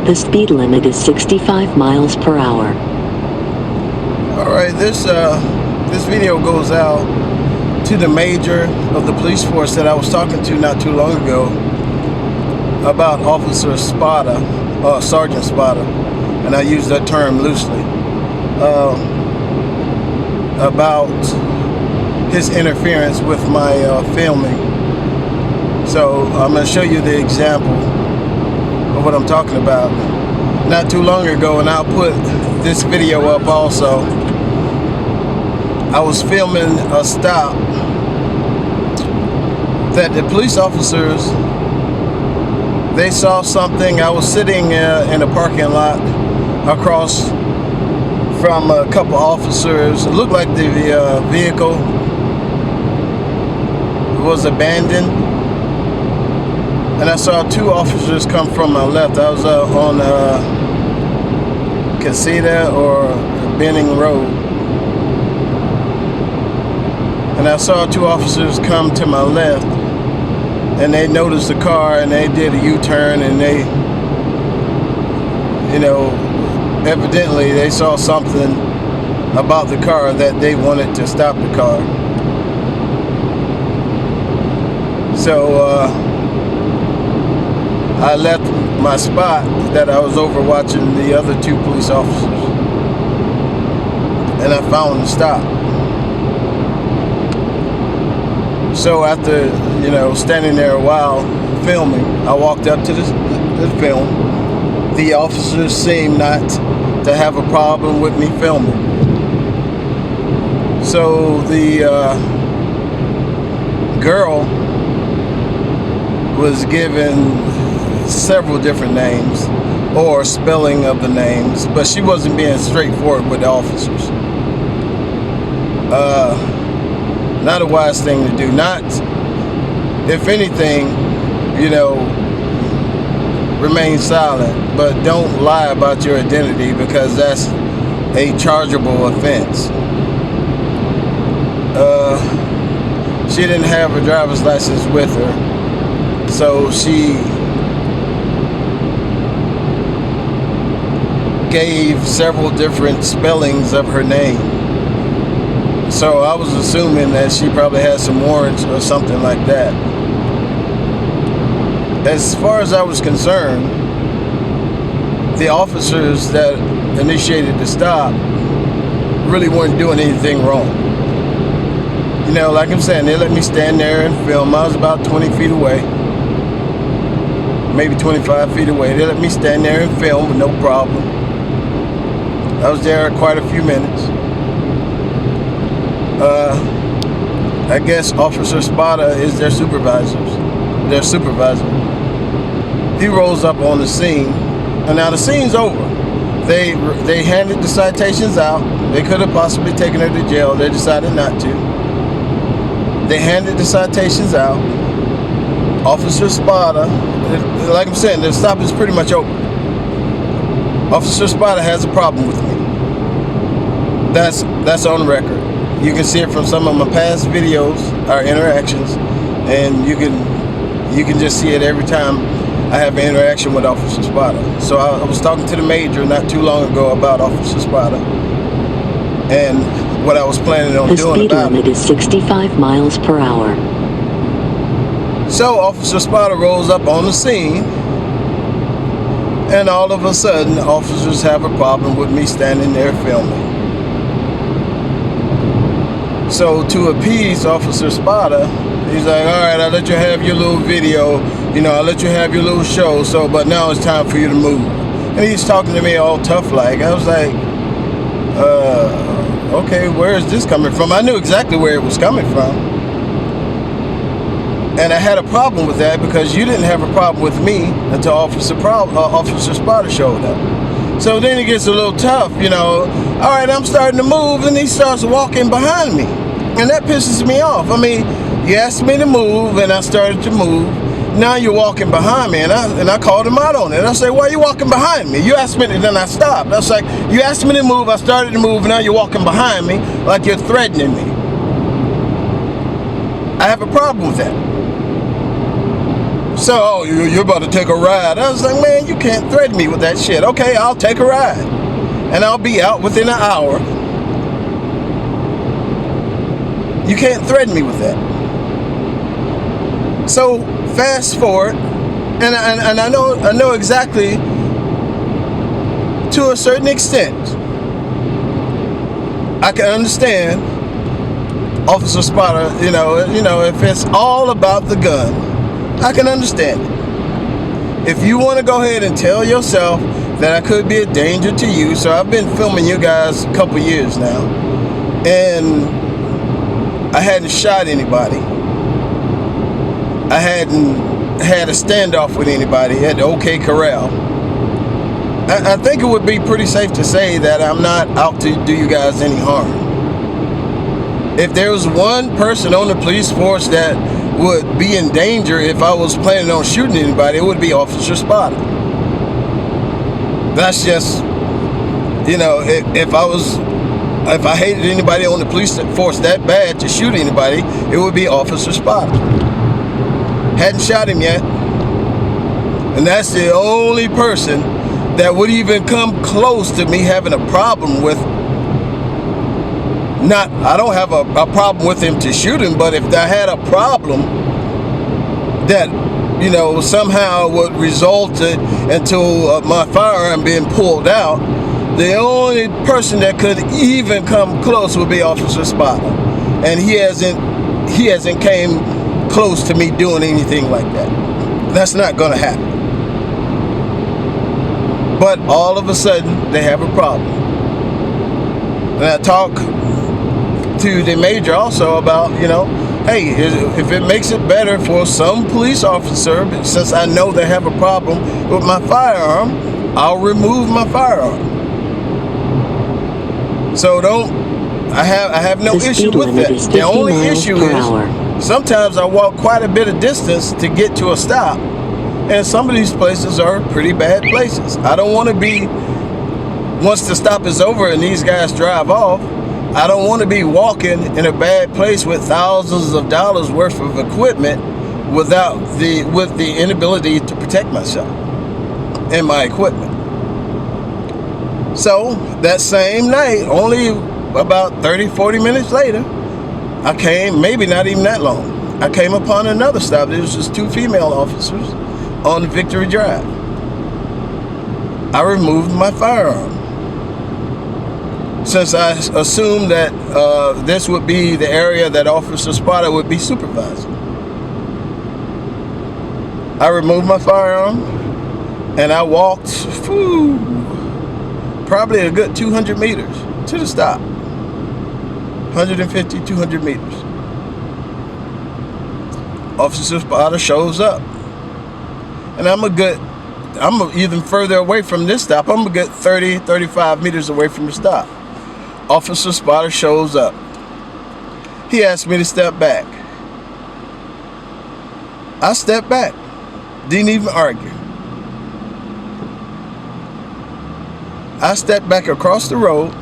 The speed limit is 65 miles per hour. Alright, this video goes out to the major of the police force that I was talking to not too long ago about Officer Sparta, Sergeant Sparta, and I use that term loosely, about his interference with my filming. So I'm going to show you the example of what I'm talking about. Not too long ago, and I'll put this video up also, I was filming a stop that the police officers, they saw something. I was sitting in a parking lot across from a couple officers. It looked like the vehicle was abandoned, and I saw two officers come from my left. I was on Casita or Benning Road, and I saw two officers come to my left, and they noticed the car, and they did a U-turn, and they, you know, evidently they saw something about the car that they wanted to stop the car. So I left my spot that I was overwatching the other two police officers, and I found the stop. So after, you know, standing there a while filming, I walked up to the film. The officers seemed not to have a problem with me filming. So the girl was given several different names or spelling of the names, but she wasn't being straightforward with the officers. Not a wise thing to do. Not, if anything, you know, remain silent, but don't lie about your identity, because that's a chargeable offense. She didn't have her driver's license with her, so she gave several different spellings of her name. So I was assuming that she probably had some warrants or something like that. As far as I was concerned, the officers that initiated the stop really weren't doing anything wrong. You know, like I'm saying, they let me stand there and film. I was about 20 feet away, maybe 25 feet away. They let me stand there and film with no problem. I was there quite a few minutes. I guess Officer Sparta is their supervisor. He rolls up on the scene, and now the scene's over. They handed the citations out. They could have possibly taken her to jail. They decided not to. They handed the citations out. Officer Sparta, like I'm saying, the stop is pretty much over. Officer Sparta has a problem with me. That's on record. You can see it from some of my past videos, our interactions, and you can just see it every time I have an interaction with Officer Sparta. So I was talking to the major not too long ago about Officer Sparta and what I was planning on doing about it. The speed limit is 65 miles per hour. So Officer Sparta rolls up on the scene, and all of a sudden, officers have a problem with me standing there filming. So to appease Officer Sparta, he's like, all right, I'll let you have your little video, you know, I'll let you have your little show, so, but now it's time for you to move. And he's talking to me all tough like. I was like, okay, where is this coming from? I knew exactly where it was coming from. And I had a problem with that, because you didn't have a problem with me until Officer Sparta showed up. So then it gets a little tough, you know. All right, I'm starting to move, and he starts walking behind me. And that pisses me off. I mean, you asked me to move, and I started to move. Now you're walking behind me, and I called him out on it. I said, why are you walking behind me? You asked me, and then I stopped. I was like, you asked me to move, I started to move, and now you're walking behind me like you're threatening me. I have a problem with that. So, oh, you're about to take a ride. I was like, man, you can't threaten me with that shit. Okay, I'll take a ride. And I'll be out within an hour. You can't threaten me with that. So, fast forward, and I know exactly, to a certain extent, I can understand Officer Sparta, you know, if it's all about the gun, I can understand it. If you want to go ahead and tell yourself that I could be a danger to you, so I've been filming you guys a couple years now, and I hadn't shot anybody. I hadn't had a standoff with anybody at the OK Corral. I think it would be pretty safe to say that I'm not out to do you guys any harm. If there was one person on the police force that would be in danger if I was planning on shooting anybody, it would be Officer Sparta. That's just, you know, if I hated anybody on the police force that bad to shoot anybody, it would be Officer Sparta. Hadn't shot him yet. And that's the only person that would even come close to me having a problem with. I don't have a problem with him to shoot him, but if I had a problem that, you know, somehow would result into my firearm being pulled out, the only person that could even come close would be Officer Sparta. And he hasn't came close to me doing anything like that. That's not gonna happen. But all of a sudden, they have a problem. And I talk to the major also about, you know, hey, if it makes it better for some police officer, since I know they have a problem with my firearm, I'll remove my firearm. So I have no issue with that. The only issue is sometimes I walk quite a bit of distance to get to a stop. And some of these places are pretty bad places. I don't want to be, once the stop is over and these guys drive off, I don't want to be walking in a bad place with thousands of dollars worth of equipment with the inability to protect myself and my equipment. So that same night, only about 30-40 minutes later, I came, maybe not even that long, I came upon another stop. There was just 2 female officers on Victory Drive. I removed my firearm, since I assumed that this would be the area that Officer Sparta would be supervising. I removed my firearm and I walked probably a good 200 meters to the stop. 150, 200 meters. Officer Sparta shows up. And I'm even further away from this stop. I'm a good 30, 35 meters away from the stop. Officer Sparta shows up. He asked me to step back. I stepped back. Didn't even argue. I stepped back across the road.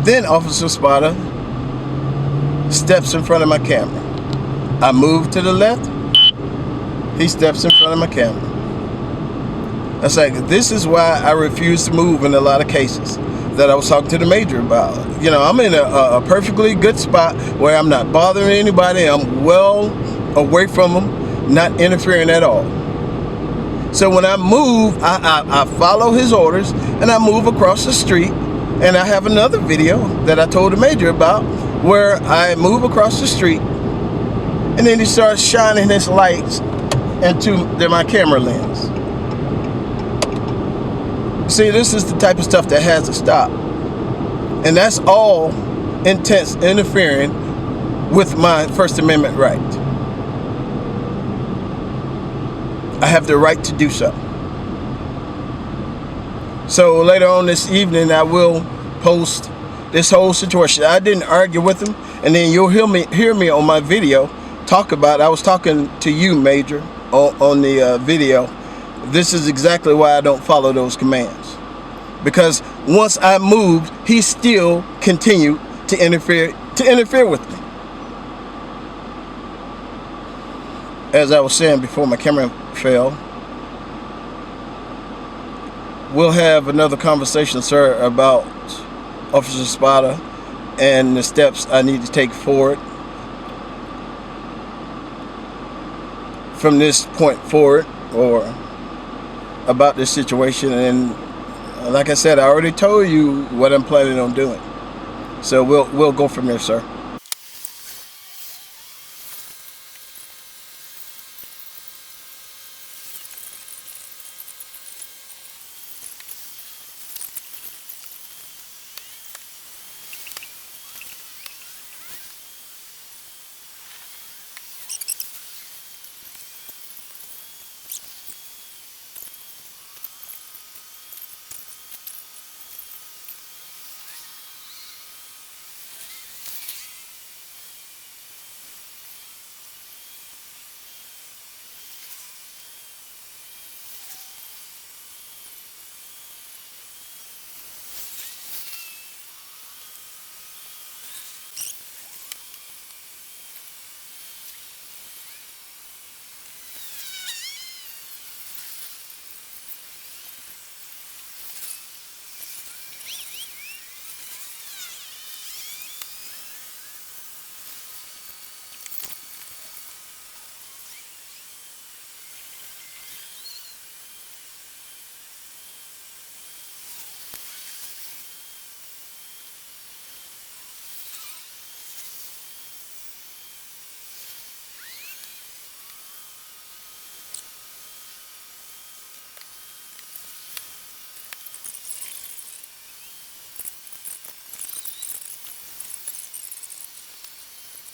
Then Officer Sparta steps in front of my camera. I move to the left. He steps in front of my camera. I say, this is why I refuse to move in a lot of cases that I was talking to the major about. You know, I'm in a perfectly good spot where I'm not bothering anybody. I'm well away from them, not interfering at all. So when I move, I follow his orders and I move across the street. And I have another video that I told the major about where I move across the street and then he starts shining his lights into my camera lens. See, this is the type of stuff that has to stop. And that's all intense interfering with my First Amendment right. I have the right to do so. So later on this evening, I will post this whole situation. I didn't argue with him, and then you'll hear me on my video talk about. I was talking to you, Major, on the video. This is exactly why I don't follow those commands, because once I moved, he still continued to interfere with me. as I was saying before my camera fell, we'll have another conversation, sir, about Officer Sparta and the steps I need to take forward from this point forward, or about this situation. And like I said, I already told you what I'm planning on doing. So we'll go from there, sir.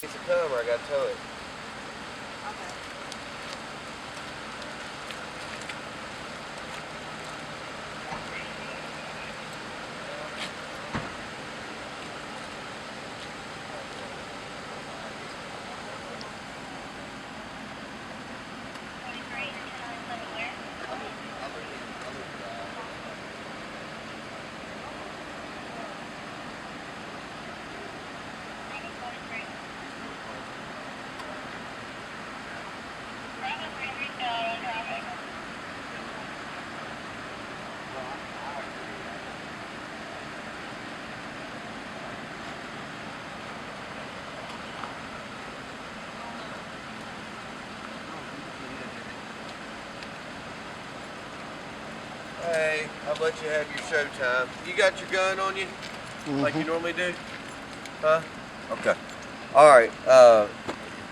Needs to come or I gotta tow it. Hey, I'll let you have your show time. You got your gun on you? Like you normally do? Huh? Okay. Alright,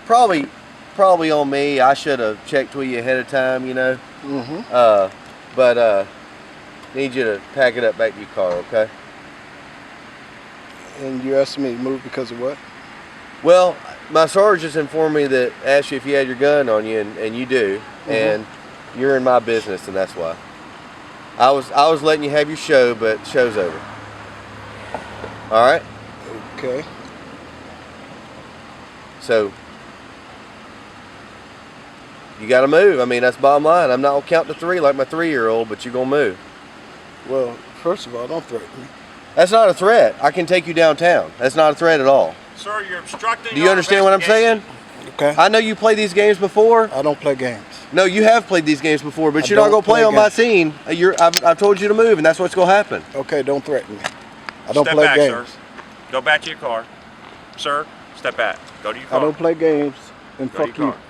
probably on me. I should have checked with you ahead of time, you know. But need you to pack it up back to your car, okay? And you asked me to move because of what? Well, my sergeant informed me that asked you if you had your gun on you, and you do, and you're in my business, and that's why. I was letting you have your show, but the show's over. All right. Okay. So you got to move. I mean, that's bottom line. I'm not gonna count to 3 like my 3-year-old, but you're gonna move. Well, first of all, don't threaten me. That's not a threat. I can take you downtown. That's not a threat at all. Sir, you're obstructing. Do you understand what I'm saying? Okay. I know you played these games before. I don't play games. No, you have played these games before, but I you're not don't gonna play play on my games. scene. I've told you to move, and that's what's gonna happen. Okay, don't threaten me. I don't Step play back, games. sir. Go back to your car. Sir, step back. Go to your I car. don't play games, and Go to fuck your you. car.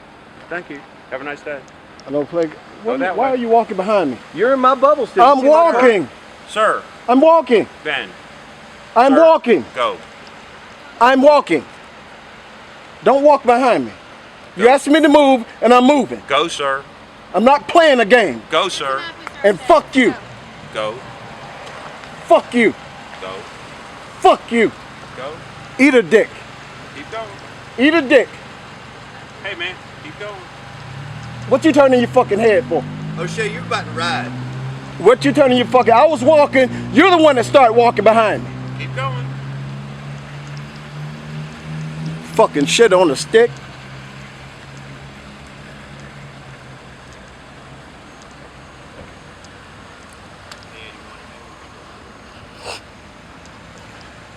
Thank you. Have a nice day. I don't play. that Why way. are you walking behind me? You're in my bubble still. I'm walking. Sir, I'm walking. Ben, I'm Sir. walking. go. I'm walking. Don't walk behind me. You asked me to move, and I'm moving. Go, sir. I'm not playing a game. Go, sir. And fuck you. Go. Fuck you. Go. Fuck you. Go. Eat a dick. Keep going. Eat a dick. Hey, man. Keep going. What you turning your fucking head for? O'Shea, you're about to ride. What you turning your fucking... I was walking. You're the one that started walking behind me. Keep going. Fucking shit on a stick.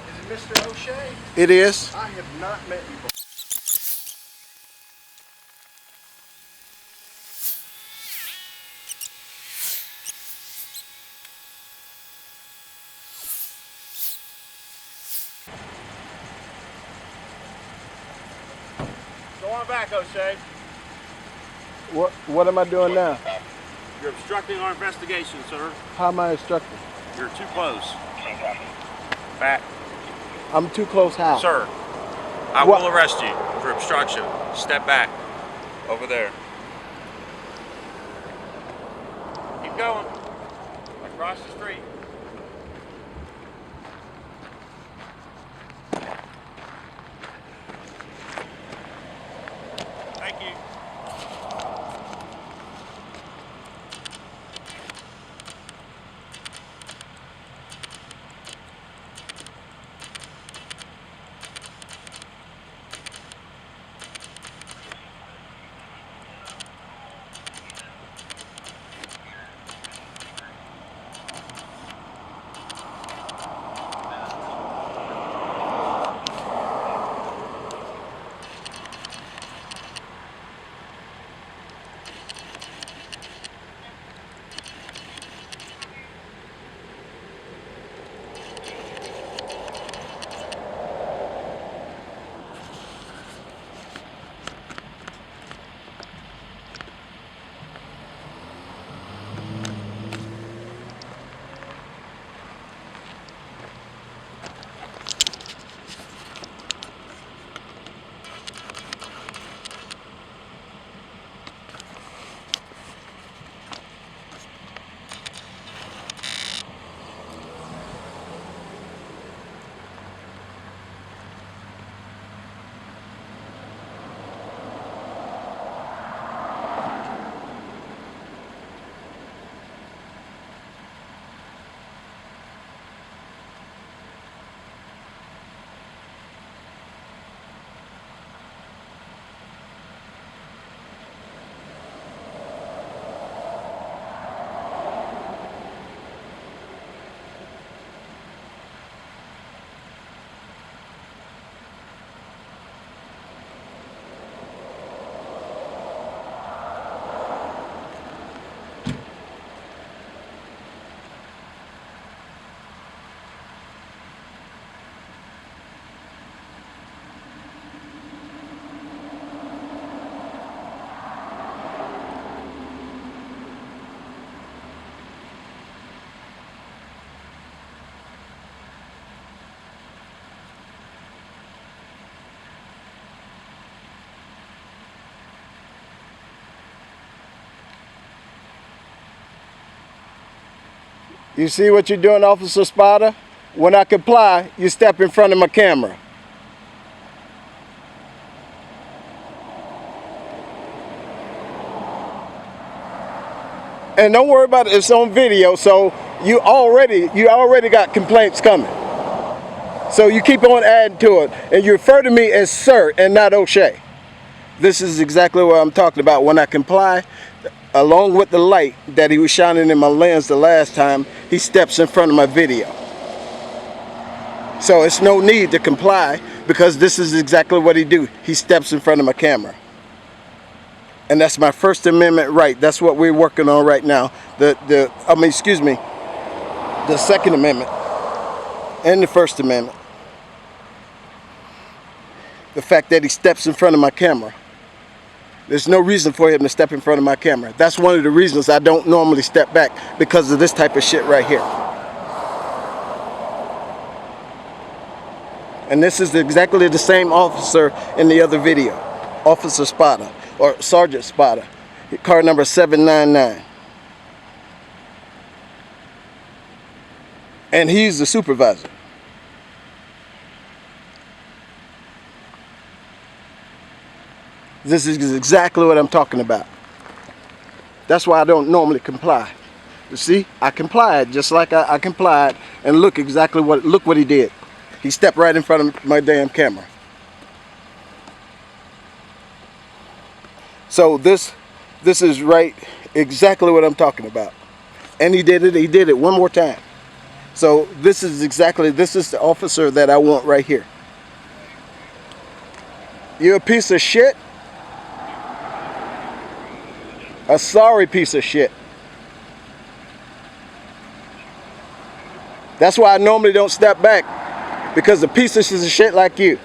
Is it Mr. O'Shea? It is. I have not met you before. on back, O'Shea. What am I doing now? You're obstructing our investigation, sir. How am I instructing? You're too close. Back. I'm too close how? Sir, I What? will arrest you for obstruction. Step back. Over there. Keep going. Across the street. Thank you. You see what you're doing, Officer Sparta? When I comply, you step in front of my camera. And don't worry about it, it's on video, so you already got complaints coming. So you keep on adding to it, and you refer to me as sir and not O'Shea. This is exactly what I'm talking about. When I comply, along with the light that he was shining in my lens the last time, he steps in front of my video. So it's no need to comply, because this is exactly what he do. He steps in front of my camera. And that's my First Amendment right. That's what we're working on right now. The Second Amendment and the First Amendment. The fact that he steps in front of my camera. There's no reason for him to step in front of my camera. That's one of the reasons I don't normally step back, because of this type of shit right here. And this is exactly the same officer in the other video. Officer Sparta, or Sergeant Sparta, car number 799. And he's the supervisor. This is exactly what I'm talking about. That's why I don't normally comply. You see, I complied just like I complied, and look what he did. He stepped right in front of my damn camera. So this is right exactly what I'm talking about. And he did it one more time. So this is the officer that I want right here. You're a piece of shit. A sorry piece of shit. That's why I normally don't step back, because of pieces of shit like you.